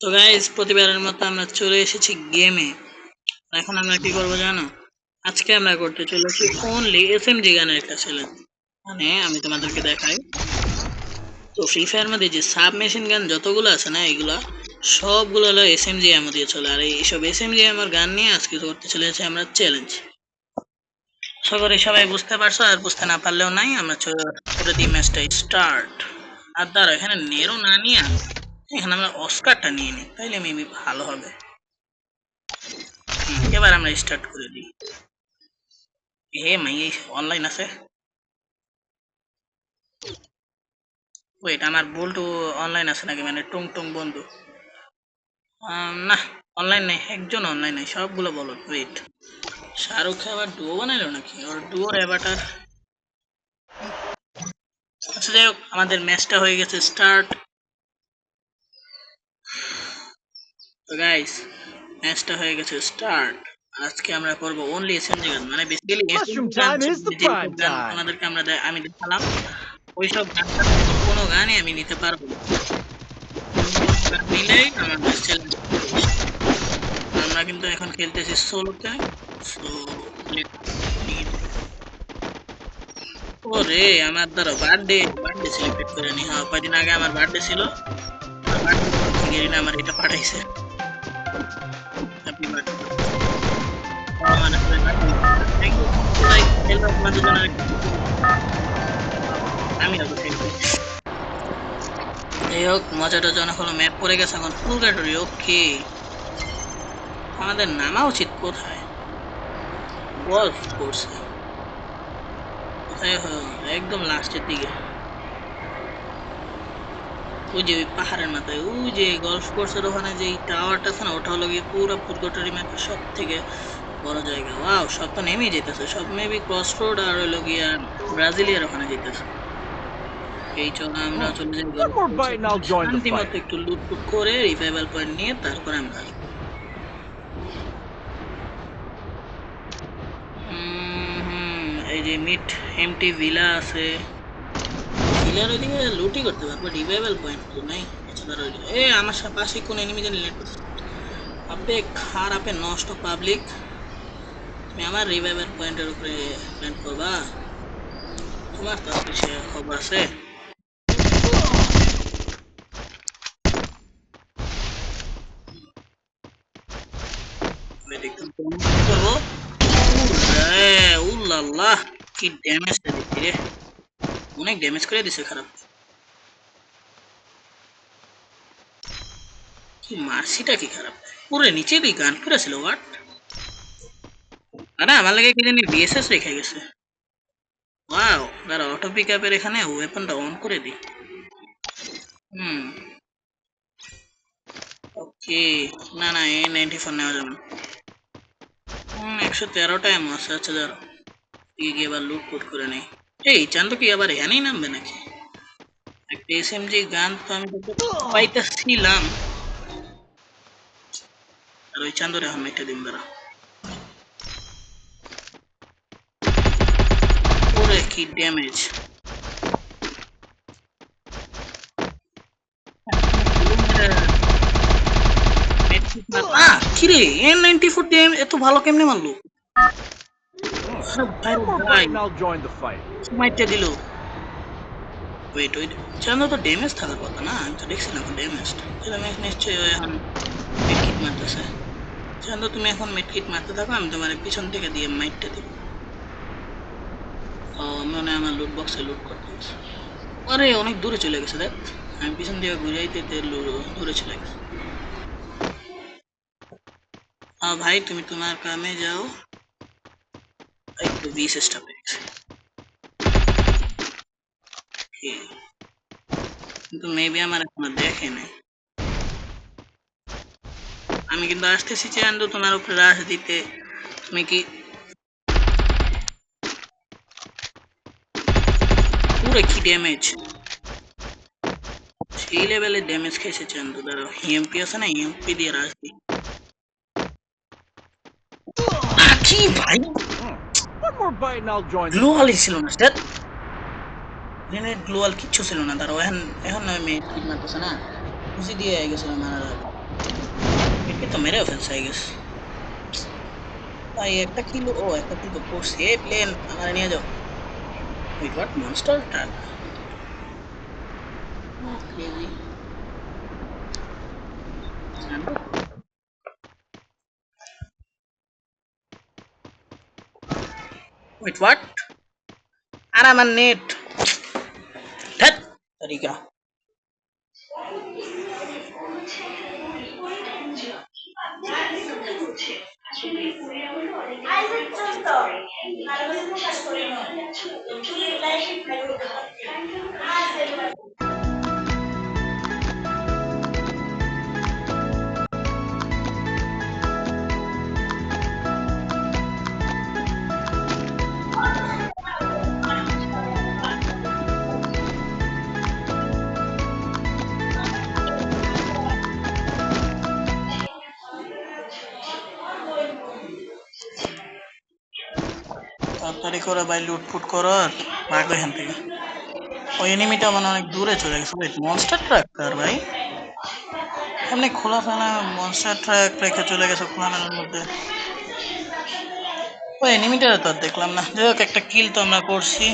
তো গাইস, প্রতিবারের মতো আমরা চলে এসেছি গেমে। এখন আমরা কি করব জানো? আজকে আমরা করতে চলেছি অনলি এসএমজি গানের একটা চ্যালেঞ্জ। মানে আমি তোমাদেরকে দেখাই। তো ফ্রি ফায়ার মধ্যে যে সাব মেশিন গান যতগুলো আছে না, এগুলা সবগুলো হলো এসএমজি এর মধ্যে চলে। আর এইসব এসএমজি আমার গান নিয়ে আজকে করতে চলেছি আমরা চ্যালেঞ্জ। আশা করি সবাই বুঝতে পারছো, আর বুঝতে না পারলেও নাই, আমরা করে দিই ম্যাচটা স্টার্ট। আর দাঁড়া, এখানে নেরো না নিয়ে এখানে আমরা অস্কারটা নিয়ে নিই, তাইলে মেবি ভালো হবে। এবার আমরা স্টার্ট করে দিই। হে মাই, অনলাইন আছে? ওয়েট, আমার বল্টু অনলাইন আছে নাকি? মানে টুং টুং বন্ধু? না, অনলাইন নেই, একজন অনলাইন নেই, সবগুলো বলো। ওয়েট, শাহরুখ আবার ডুও বানাইলো নাকি? ওর ডুয়োর অ্যাভাটার। আচ্ছা যাই হোক, আমাদের ম্যাচটা হয়ে গেছে স্টার্ট। তো গাইস, ম্যাচটা হয়ে গেছে স্টার্ট। আজকে আমরা করব অনলি এসএমজি গান, মানে বেসিক্যালি Mushroom এসএমজি গান time is the যেসব prime গান time. তোমাদেরকে আমি দেখালাম, ওইসব গানটার কোনো গানই আমি নিতে পারবো না। কোনো গান নিলেই আমার ম্যাচ চ্যালেঞ্জ। আমরা কিন্তু এখন খেলতেছি সোলোতে। সো ওরে, আমার ধরো বার্থডে বার্থডে সেলিব্রেট করে নি। হ্যাঁ, কয়দিন আগে আমার বার্থডে ছিল। আমার বার্থডে উপলক্ষে গেরিনা আমার এটা পাঠাইছে। Happy birthday. আমার আসলে বার্থডে থ্যাংক ইউ। লাইক খেলবো তোমাদের জন্য আমি আবার খেলবো। যাই হোক, মজাটা জন হলো, ম্যাপ পড়ে গেছে এখন ফুল ক্যাটারি। ওকে, আমাদের নামা উচিত কোথায়? গলফ কোর্সে। কোথায় একদম লাস্টের দিকে। ওই যে ওই পাহাড়ের মাথায় ওই যে গলফ কোর্সের ওখানে যে টাওয়ারটা আছে না, ওটা হলো গিয়ে পুরো ফুটগটারি ম্যাপের সব থেকে বড় জায়গা। ওয়াও, সব তো নেমেই যেতেছে, সব মেবি ক্রস রোড আর হলো গিয়া ব্রাজিলিয়ার ওখানে যেতেছে। এই চলো আমরা চলে যাই One গলফ more কোর্সে, bite and I'll join the শান্তি fight. মতো একটু লুটপুট করে রিভাইভাল পয়েন্ট নিয়ে তারপরে আমরা আসবো। এই যে মিড এমটি ভিলা আছে, ভিলার ওইদিকে লুটই করতে পারবো, রিভাইভাল পয়েন্ট তো নাই। এ আমার পাশে কোন এনিমি জানি লেট করছে। আপে খারাপে নষ্ট পাবলিক, তুমি আমার রিভাইভাল পয়েন্টের উপরে প্ল্যান করবা? তোমার তো আজকে সে খবর আছে। আমি দেখতাম কেমন কি করবো। উরে, উল্লাল্লাহ, কি ড্যামেজটা দিচ্ছি রে! অনেক ড্যামেজ করে দিছে, খারাপ। কি মার্সিটা কি খারাপ! পুরো নিচে দিয়ে গান করে ছিল, হোয়াট? আরে আমার লাগে কি জানি বিএসএস রেখে গেছে। ওয়াও, দাঁড়া, অটো পিক আপের এখানে ওয়েপনটা অন করে দিই। হুম, ওকে। না না, A94 নেওয়া যাবে না। 113টা এমন আছে। আচ্ছা দাঁড়া, গিয়ে এবার লুট ফুট করে নেই। এই চান্দু কি আবার এখানেই নামবে নাকি? একটা এসএমজি গান তো আমি তো পাইতেছিলাম। আর ওই চান্দুর এখন একটা দিন দাঁড়া। ওরে কি ড্যামেজ! কিরে, N94 দিয়ে এত ভালো কেমনে মারলো? ভাই One more ভাই, bite and I'll join the fight. মাইরটা দিল। ওয়েট ওয়েট, চান্দু তো ড্যামেজ থাকার কথা না? আমি তো দেখছি না ড্যামেজ। তাহলে নিশ্চয়ই ও এখন মেডকিট মারতেছে। চান্দু তুমি এখন মেডকিট মারতে থাকো, আমি তোমার পিছন থেকে দিয়ে মাইরটা দিব। ও, মনে হয় আমার লুট বক্সে লুট করতে গেছে। আরে অনেক দূরে চলে গেছে দেখ। আমি পিছন দিয়ে ঘুরাইতে দূরে চলে গেছে। ভাই তুমি তোমার কামে যাও। একটু 20 স্টার পেয়েছি। কিন্তু মেবি আমার এখনো দেখে নাই। আমি কিন্তু আসতেছি চান্দু তোমার উপরে রাশ দিতে। তুমি কি পুরো কি ড্যামেজ! সেই লেভেলের ড্যামেজ খেয়েছে চান্দু। দাঁড়াও, ইএমপি আছে না, ইএমপি দিয়ে রাশ দিই। কি ভাই, One more bite and I'll join the fight. গ্লোয়ালই ছিল না স্যার। গ্লোয়াল কিচ্ছু ছিল না। দাঁড়াও, এখন এখন আমি ঠিক মারতেছে না, খুশি দিয়ে গেছিল মারার আগে। একে তো মেরেও ফেলছে আই গেস। ভাই একটা কিলো, ও একটা কিলো তো করছি। এই প্লেন আমার নিয়ে যাও। Wait what, monster truck? Crazy. Wait what, আর আমার নেট, ধ্যাৎ তরিকা। তাড়াতাড়ি করে ভাই লুটফুট করো আর ভাগো এখান থেকে। ওই এনিমিটা মানে অনেক দূরে চলে গেছে। ওয়েট, মনস্টার ট্রাক্টর ভাই এমনি খোলা ফেলা মনস্টার ট্রাক রেখে চলে গেছে খোলা মেলার মধ্যে। ওই এনিমিটা তো আর দেখলাম না। যাই হোক একটা কিল তো আমরা করছি।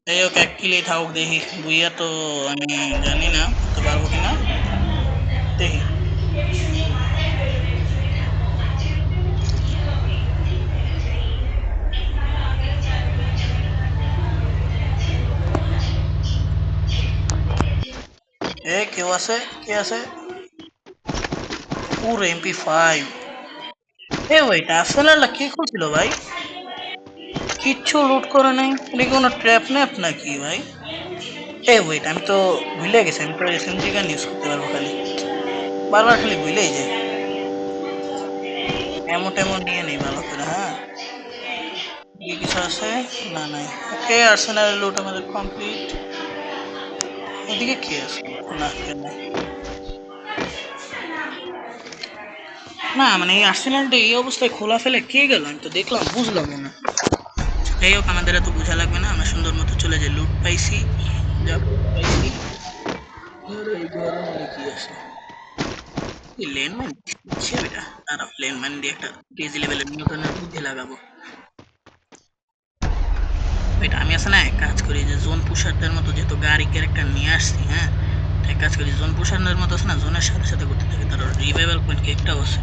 যাই হোক এক কিলেই থাকুক দেখি। বুইয়া তো আমি জানি না করতে পারবো কিনা, দেখি। এ কেউ আছে, কে আছে? পুরো MP5। এ ওয়েট, আসলে কি করছিল ভাই? কিচ্ছু লুট করে নাই। এটা কি কোনো ট্র্যাপ ন্যাপ নাকি ভাই? এ ওয়েট, আমি তো ভুলে গেছি আমি তো SMG গান ইউজ করতে পারবো খালি। বারবার খালি ভুলেই যাই। এমন টেমন নিয়ে নেই ভালো করে, হ্যাঁ। কি কিছু আছে? না নাই। ওকে, আর্সেনালের লুট আমাদের কমপ্লিট। এদিকে কি আছে? না কেন নাই। না মানে এই আর্সেনালটা এই অবস্থায় খোলা ফেলে কে গেল? আমি তো দেখলাম, বুঝলাম না। যাই হোক আমাদের এত বোঝা লাগবে না, আমরা সুন্দর মতো চলে যাই। লুট পাইছি, যা পাইছি। আর এই ঘরের মধ্যে কি আছে? এই ল্যান্ডমাইন দিচ্ছে এটা। দাঁড়াও, ল্যান্ডমাইন দিয়ে একটা ক্রেজি লেভেলের নিউটনের বুদ্ধি লাগাবো। এটা আমি আছে না এক কাজ করি, যে জোন পুষারদের মতো যেহেতু গাড়ি ক্যারেক্টার নিয়ে আসছি, হ্যাঁ, তো এক কাজ করি, জোন পুষারদের মতো আছে না, জোনের সাথে সাথে করতে থাকি। তার রিভাইভাল পয়েন্ট কেকটাও আছে,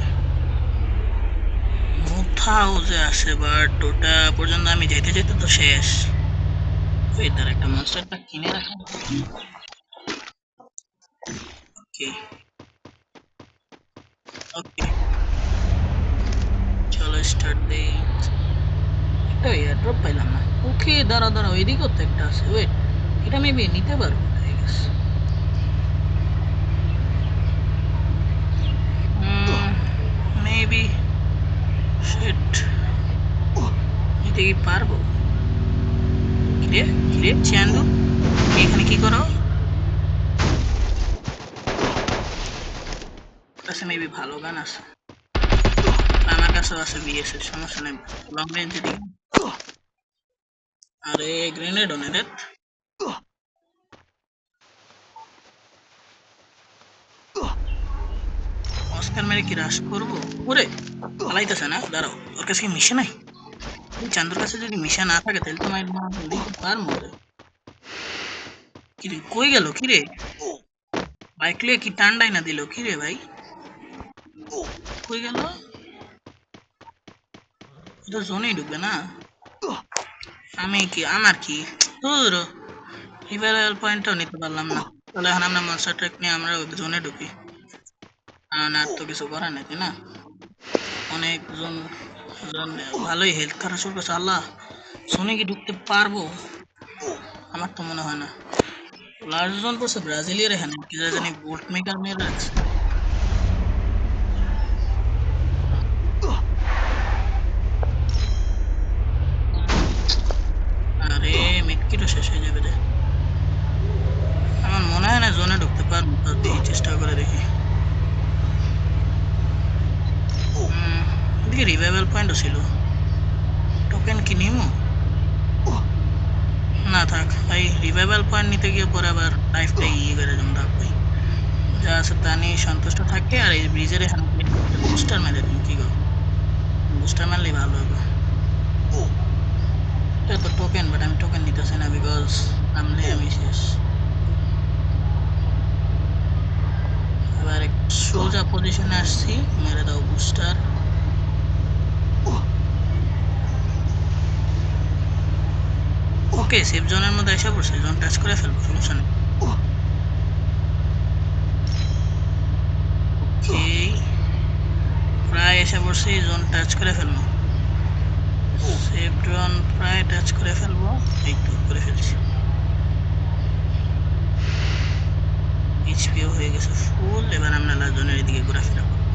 কোথাও যে আছে, বাট ওটা পর্যন্ত আমি যেতে যেতে তো শেষ। ওই তার একটা মনস্টারটা কিনে রাখা। ওকে ওকে, চলো স্টার্ট দেই। একটা এয়ারড্রপ পাইলাম না। ওকে দাঁড়া দাঁড়াও, এদিকেও তো একটা আছে। ওয়েট, এটা মেবি নিতে পারবো আই গেস। মেবি, শিট, নিতে কি পারবো? কিরে কিরে চান্দু, তুমি এখানে কি করো? কাছে মেবি ভালো গান আছে। আমার কাছেও আছে BS এর, সমস্যা নেই। লং রেঞ্জে দিই। আরে গ্রেনেড অনে রে। অস্কার মেরে কি রাশ করবো? ওরে পালাইতেছে না, দাঁড়াও, ওর কাছে কি মিশে নাই? এই চান্দুর কাছে যদি মিশা না থাকে তাহলে তো মাইর দিতে পারবো রে। কিরে কই গেল? কিরে বাইক লিয়ে কি টান্ডাই না দিল? কিরে ভাই কই গেল? এটা জোনেই ঢুকবে না। আমি কি, আমার কি দূর, রিভাইভাল পয়েন্টও নিতে পারলাম না। তাহলে এখন আমরা মনস্টার ট্রাক নিয়ে আমরা জোনে ঢুকি। আর তো কিছু করার নাই, তাই না? অনেক জন জন ভালোই হেল্প করা শুরু করছে। আল্লাহ, জোনে কি ঢুকতে পারবো? আমার তো মনে হয় না। লাস্ট জন পড়ছে ব্রাজিলিয়ার, এখানে কি জানি বোল্ট মেকার মেরে রাখছে। আরে মিটকিটও শেষ হয়ে যাবে রে। আমার মনে হয় না জোনে ঢুকতে পারবো, তো দেখি চেষ্টা করে দেখি। এদিকে রিভাইভাল পয়েন্টও ছিল। টোকেন কি নিমো? না থাক ভাই, রিভাইভাল পয়েন্ট নিতে গিয়ে পরে আবার লাইফটাই ইয়ে করে যেমন থাক ভাই। যা আছে তা নিয়ে সন্তুষ্ট থাকে আর এই ব্রিজের এখানে বুস্টার মেরে দিন কি গো বুস্টার মারলেই ভালো হবে এটা তো টোকেন বাট আমি টোকেন নিতেছি না বিকজ নামলে আমি শেষ এবার সোজা পজিশনে আসছি মেরে দাও বুস্টার ওকে সেফ জোনের মধ্যে এসে পড়ছে জোন টাচ করে ফেলবো সমস্যা নেই ওকে প্রায় এসে পড়ছি জোন টাচ করে ফেলবো সেফ জোন প্রায় টাচ করে ফেলবো এই তো করে ফেলছি এইচপিও হয়ে গেছে ফুল এবার আমরা লাস্ট জোনের এদিকে ঘোরাফেরা করবো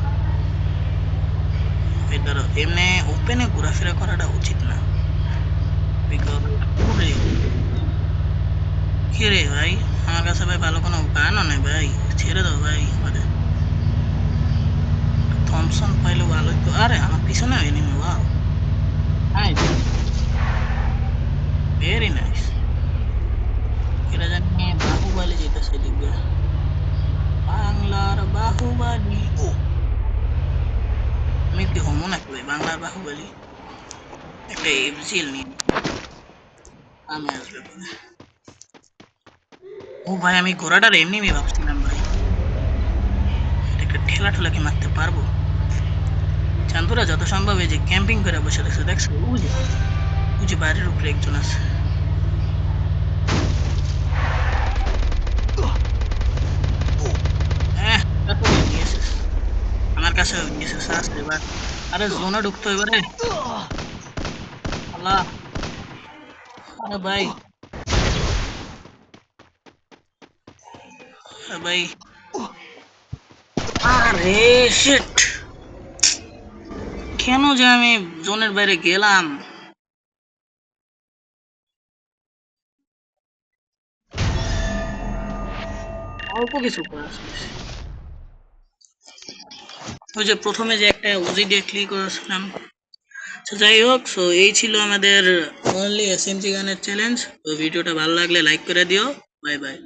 ধরো এমনি ওপেনে ঘোরাফেরা করাটা উচিত না বিকজ কি রে ভাই আমার কাছে ভাই ভালো কোনো গানও নেই ভাই ছেড়ে দাও ভাই আমাদের থমসন পাইলে ভালো তো আরে আমার পিছনে enemy wow nice very nice এরা জানি বাহুবালি যেতেছে দিকে বাংলার বাহুবালি আমি কি হমো নাকি ভাই বাংলার বাহুবলী একটা এফজিএল নিয়ে আমি আসবে পরে ও ভাই আমি ঘোড়াটার এমনি ভাবছিলাম ভাই এটা একটা ঠেলা ঠেলাকে মারতে পারবো চান্দুরা যত সম্ভব এই যে ক্যাম্পিং করে বসে রয়েছে দেখছো ওই যে বাড়ির উপরে একজন আছে হ্যাঁ আমার কাছে আছে এবার আরে জোনে ঢুকতো এবারে আল্লাহ আরে ভাই ভাই আরে শিট কেন যে আমি জোনের বাইরে গেলাম অল্প কিছু করা ওই যে প্রথমে যে একটা উজি দিয়ে ক্লিক করেছিলাম তো যাই হোক সো এই ছিল আমাদের অনলি এসএমজি গানের চ্যালেঞ্জ তো ভিডিওটা ভালো লাগলে লাইক করে দিও বাই বাই